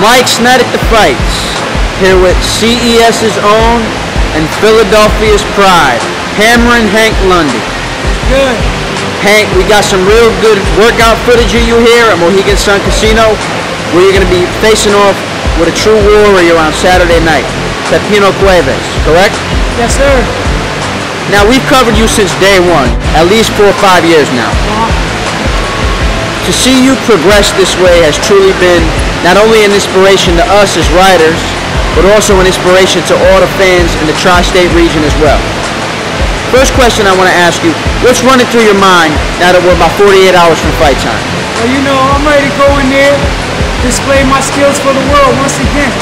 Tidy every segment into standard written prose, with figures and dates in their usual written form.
Mike's Night at the Fights, here with CES's own and Philadelphia's pride, Hammerin Hank Lundy. Good. Hank, we got some real good workout footage of you here at Mohegan Sun Casino, where you're going to be facing off with a true warrior on Saturday night, Pepino Cuevas, correct? Yes, sir. Now, we've covered you since day one, at least 4 or 5 years now. To see you progress this way has truly been not only an inspiration to us as riders, but also an inspiration to all the fans in the tri-state region as well. First question I want to ask you, what's running through your mind now that we're about 48 hours from fight time? Well, you know, I'm ready to go in there, display my skills for the world once again.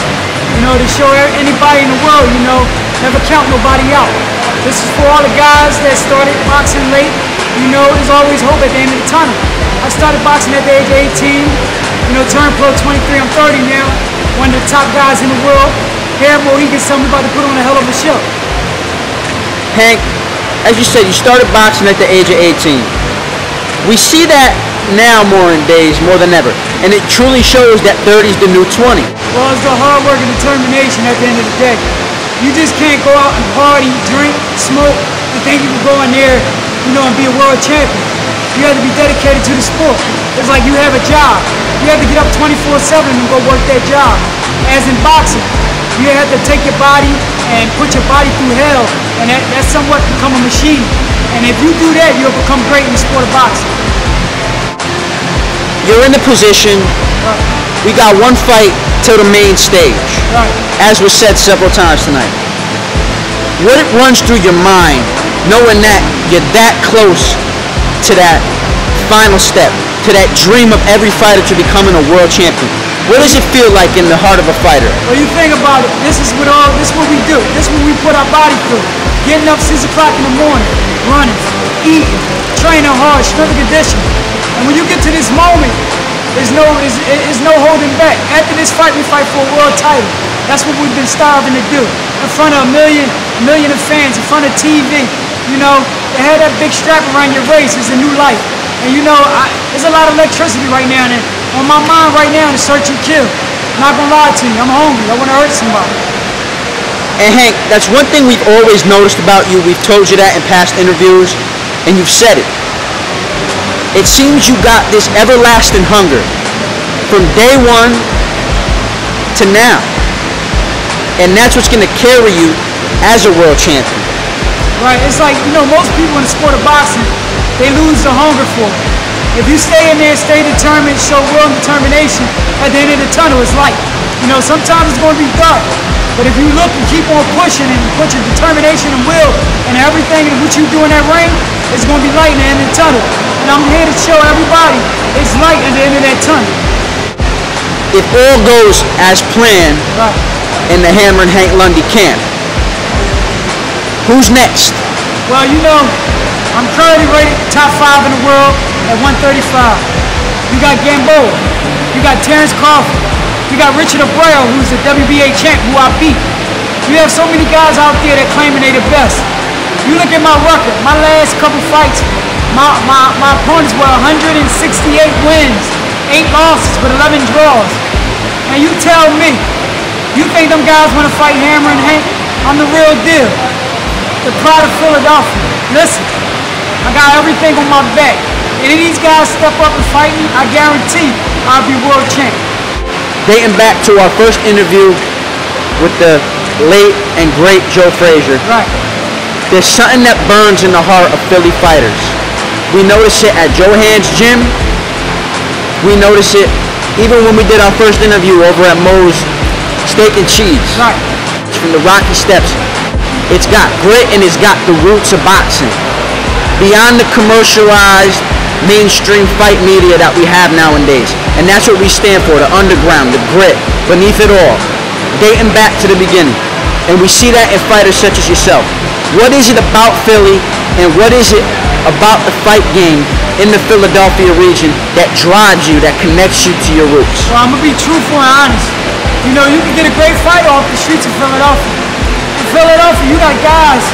You know, to show anybody in the world, you know, never count nobody out. This is for all the guys that started boxing late. You know, there's always hope at the end of the tunnel. I started boxing at the age of 18, you know, turned pro 23, I'm 30 now. One of the top guys in the world. Here at Mohegan Sun, we're about to put on a hell of a show. Hank, as you said, you started boxing at the age of 18. We see that now more in days, more than ever. And it truly shows that 30's the new 20. Well, it's the hard work and determination at the end of the day. You just can't go out and party, drink, smoke, and think you can go in there, you know, and be a world champion. You have to be dedicated to the sport. It's like you have a job. You have to get up 24/7 and go work that job. As in boxing, you have to take your body and put your body through hell, and that's somewhat become a machine. And if you do that, you'll become great in the sport of boxing. You're in the position. Right. We got one fight to the main stage, right, as was said several times tonight. What runs through your mind, knowing that you're that close to that final step, to that dream of every fighter to becoming a world champion? What does it feel like in the heart of a fighter? Well, you think about it. This is what we do. This is what we put our body through. Getting up 6 o'clock in the morning, running, eating, training hard, strength and conditioning. And when you get to this moment, there's no holding back. After this fight, we fight for a world title. That's what we've been starving to do. In front of a million of fans, in front of TV. You know, to have that big strap around your waist is a new life. And you know, there's a lot of electricity right now, and on my mind right now is search and kill. I'm not gonna lie to you, I'm hungry, I wanna hurt somebody. And Hank, that's one thing we've always noticed about you. We've told you that in past interviews, and you've said it. It seems you got this everlasting hunger from day one to now. And that's what's gonna carry you as a world champion. Right, it's like, you know, most people in the sport of boxing, they lose the hunger for it. If you stay in there, stay determined, show will and determination, at the end of the tunnel, it's light. You know, sometimes it's going to be dark, but if you look and keep on pushing and put your determination and will and everything and what you do in that ring, it's going to be light in the end of the tunnel. And I'm here to show everybody it's light at the end of that tunnel. If all goes as planned right in the Hammerin Hank Lundy camp, who's next? Well, you know, I'm currently rated top 5 in the world at 135. You got Gamboa, you got Terrence Crawford, you got Richard Abreu, who's the WBA champ, who I beat. You have so many guys out there that claiming they the best. You look at my record, my last couple fights, my opponents were 168 wins, 8 losses with 11 draws. And you tell me, you think them guys want to fight Hammerin Hank? I'm the real deal. The pride of Philadelphia. Listen, I got everything on my back. Any of these guys step up and fight me, I guarantee I'll be world champ. Dating back to our first interview with the late and great Joe Frazier. Right. There's something that burns in the heart of Philly fighters. We notice it at Johan's gym. We notice it even when we did our first interview over at Moe's Steak and Cheese. Right. From the Rocky Steps. It's got grit and it's got the roots of boxing. Beyond the commercialized mainstream fight media that we have nowadays. And that's what we stand for, the underground, the grit, beneath it all. Dating back to the beginning. And we see that in fighters such as yourself. What is it about Philly and what is it about the fight game in the Philadelphia region that drives you, that connects you to your roots? Well, I'm going to be truthful and honest. You know, you can get a great fight off the streets of Philadelphia. In Philadelphia, you got guys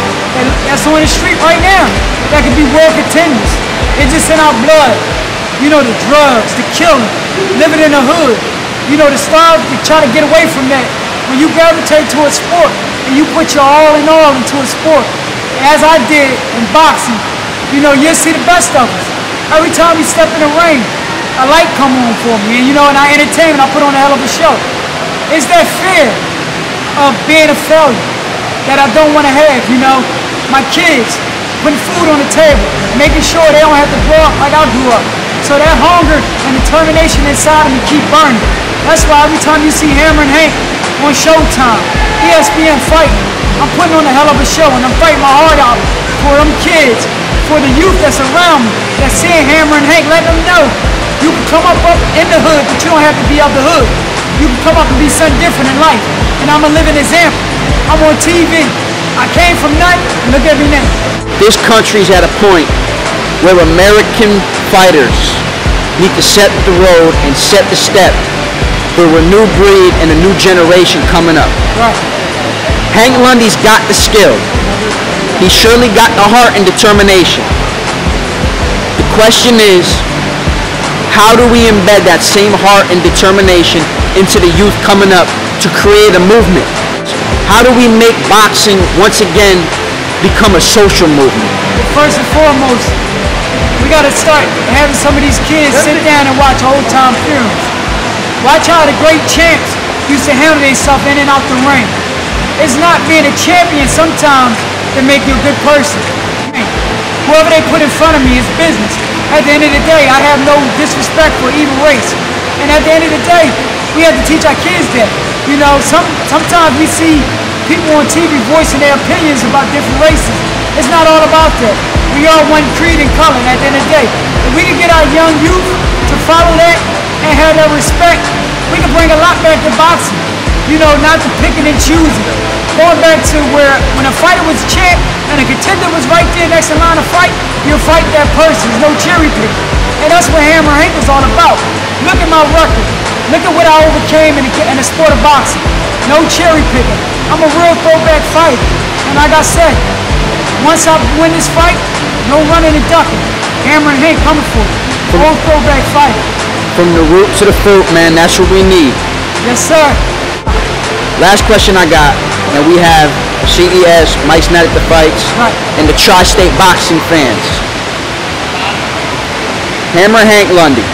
that's on the street right now that could be world contenders. It's just in our blood. You know, the drugs, the killing, living in the hood. you know, to start to try to get away from that. When you gravitate to a sport and you put your all in all into a sport, as I did in boxing, you know, you'll see the best of us. Every time you step in the ring, a light come on for me, and you know, and I entertain and I put on a hell of a show. It's that fear of being a failure that I don't want to have, you know. My kids, putting food on the table, making sure they don't have to grow up like I grew up. So that hunger and determination inside of me keep burning. That's why every time you see Hammerin Hank on Showtime, ESPN fighting, I'm putting on a hell of a show and I'm fighting my heart out for them kids, for the youth that's around me, that's seeing Hammerin Hank, letting them know you can come up in the hood, but you don't have to be of the hood. You can come up and be something different in life. And I'm a living example. I'm on TV. I came from nothing, and look at me now. This country's at a point where American fighters need to set the road and set the step for a new breed and a new generation coming up. Right. Hank Lundy's got the skill. He's surely got the heart and determination. The question is, how do we embed that same heart and determination into the youth coming up to create a movement? How do we make boxing once again become a social movement? First and foremost, we got to start having some of these kids sit down and watch old-time films. Watch how the great champs used to handle themselves in and out the ring. It's not being a champion sometimes that make you a good person. Whoever they put in front of me is business. At the end of the day, I have no disrespect for either race. And at the end of the day, we have to teach our kids that. You know, sometimes we see people on TV voicing their opinions about different races. It's not all about that. We are one creed and color at the end of the day. If we can get our young youth to follow that and have that respect, we can bring a lot back to boxing. You know, not to picking and choosing. Going back to where when a fighter was champ and a contender was right there next in line to fight, you'll fight that person. There's no cherry picking. And that's what Hammerin Hank was all about. Look at my record. Look at what I overcame in the sport of boxing. No cherry picking. I'm a real throwback fighter. And like I said, once I win this fight, no running and ducking. Hammerin Hank coming for me. Full throwback fighter. From the root to the fruit, man, that's what we need. Yes, sir. Last question I got, and we have CES, Mike's Not at the Fights, right, and the Tri-State boxing fans. Hammerin Hank Lundy,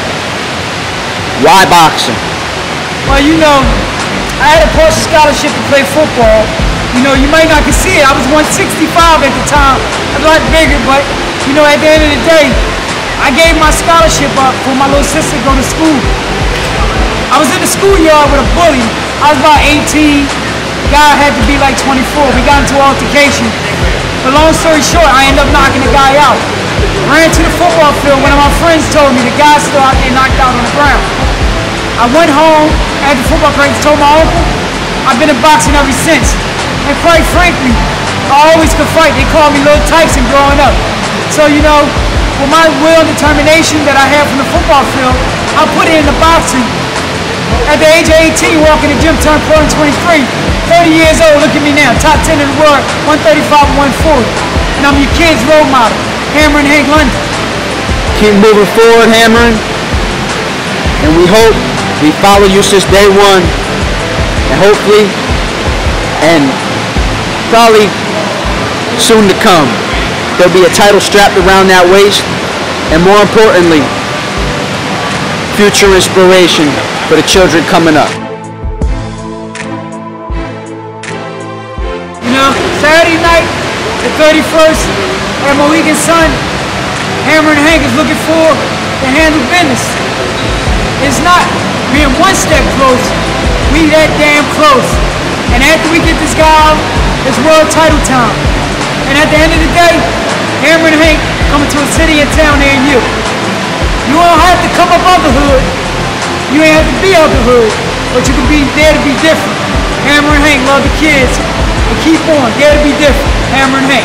why boxing? Well, you know, I had a partial scholarship to play football. You know, you might not can see it. I was 165 at the time. A lot bigger, but, you know, at the end of the day, I gave my scholarship up for my little sister to go to school. I was in the schoolyard with a bully. I was about 18. Guy had to be like 24. We got into an altercation. But long story short, I ended up knocking the guy out. Ran to the football field. One of my friends told me the guy's still out there knocked out on the ground. I went home after football practice, told my uncle, I've been in boxing ever since. And quite frankly, I always could fight. They called me Little Tyson growing up. So, you know, with my will and determination that I had from the football field, I put it into boxing. At the age of 18, walking the gym, turned pro in 23. 30 years old, look at me now, top 10 in the world, 135 and 140. And I'm your kid's role model, Hammerin Hank Lundy. Keep moving forward, Hammerin. And we hope we follow you since day one. And hopefully, and probably soon to come, there'll be a title strapped around that waist. And more importantly, future inspiration for the children coming up. You know, Saturday night, the 31st, at Mohegan Sun, Hammerin Hank is looking forward to handle business. It's not being one step close, we that damn close. And after we get this guy out, it's world title time. And at the end of the day, Hammerin Hank coming to a city and town near you. You don't have to come up out the hood. You ain't have to be out the hood, but you can be there to be different. Hammerin Hank, love the kids, and keep on, dare to be different. Hammerin Hank.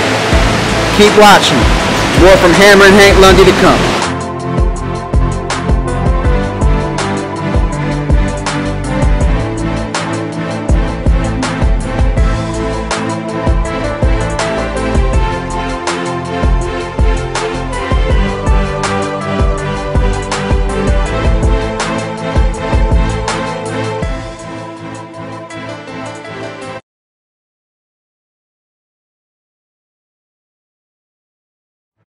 Keep watching. More from Hammerin Hank Lundy to come.